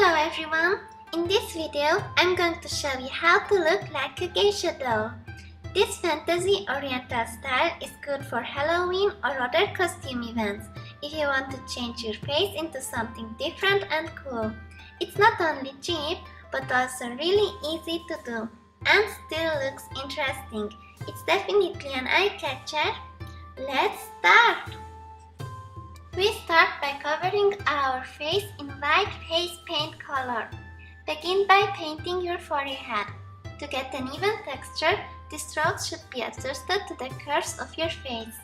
Hello everyone! In this video, I'm going to show you how to look like a geisha doll. This fantasy oriental style is good for Halloween or other costume events if you want to change your face into something different and cool. It's not only cheap, but also really easy to do and still looks interesting. It's definitely an eye-catcher. Let's start! We start by covering our face in white face paint color. Begin by painting your forehead. To get an even texture, the strokes should be adjusted to the curves of your face.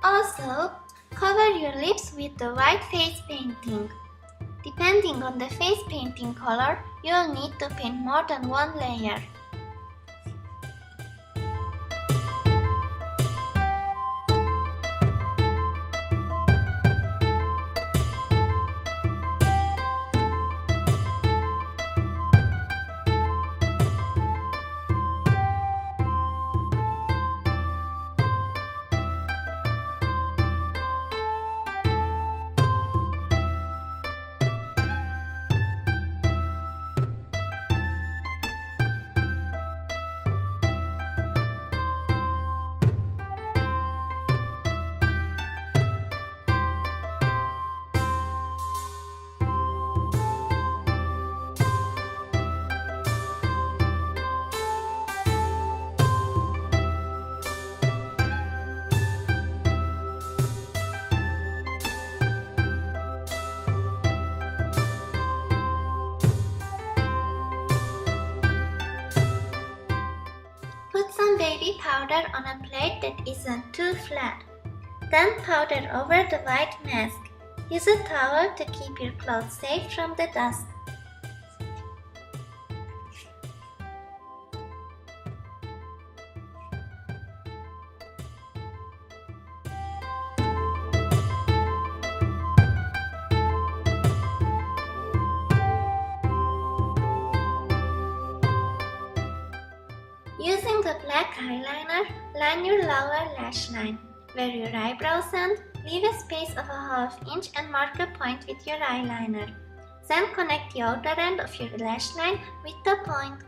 Also, cover your lips with the white face painting. Depending on the face painting color, you will need to paint more than one layer. Put some baby powder on a plate that isn't too flat. Then powder over the white mask. Use a towel to keep your clothes safe from the dust. Using a black eyeliner, line your lower lash line. Where your eyebrows end, leave a space of a half inch and mark a point with your eyeliner. Then connect the outer end of your lash line with the point.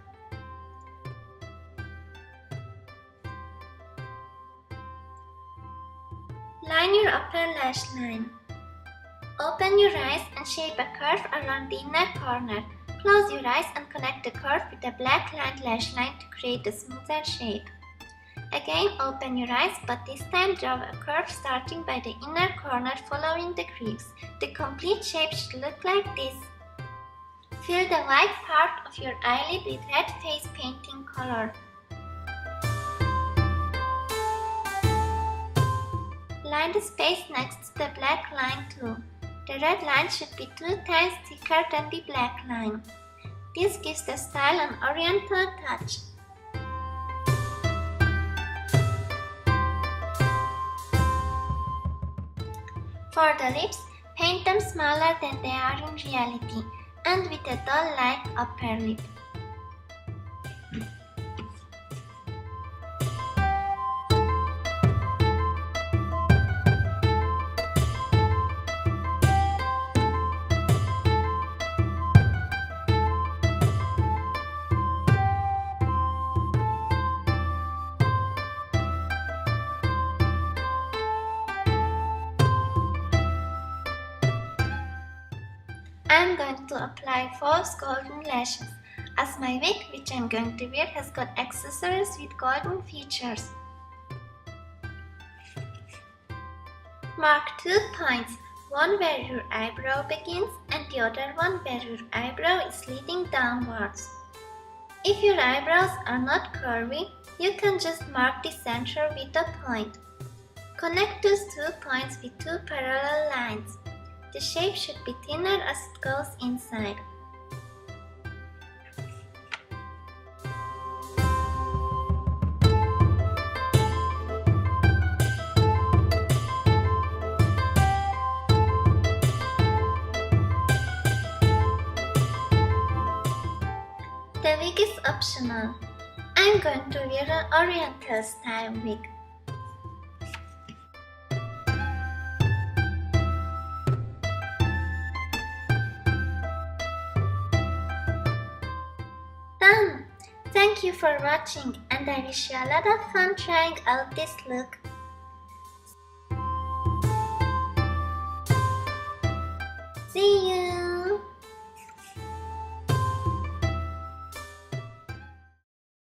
Line your upper lash line. Open your eyes and shape a curve around the inner corner. Close your eyes and connect the curve with a black lined lash line to create a smoother shape. Again, open your eyes, but this time draw a curve starting by the inner corner following the crease. The complete shape should look like this. Fill the white part of your eyelid with red face painting color. Line the space next to the black line too. The red line should be 2 times thicker than the black line. This gives the style an oriental touch. For the lips, paint them smaller than they are in reality and with a doll-like upper lip. I'm going to apply false golden lashes, as my wig, which I'm going to wear, has got accessories with golden features. Mark 2 points, one where your eyebrow begins and the other one where your eyebrow is leading downwards. If your eyebrows are not curvy, you can just mark the center with a point. Connect those 2 points with 2 parallel lines. The shape should be thinner as it goes inside. The wig is optional. I'm going to wear an oriental style wig. done! Thank you for watching, and I wish you a lot of fun trying out this look. See you!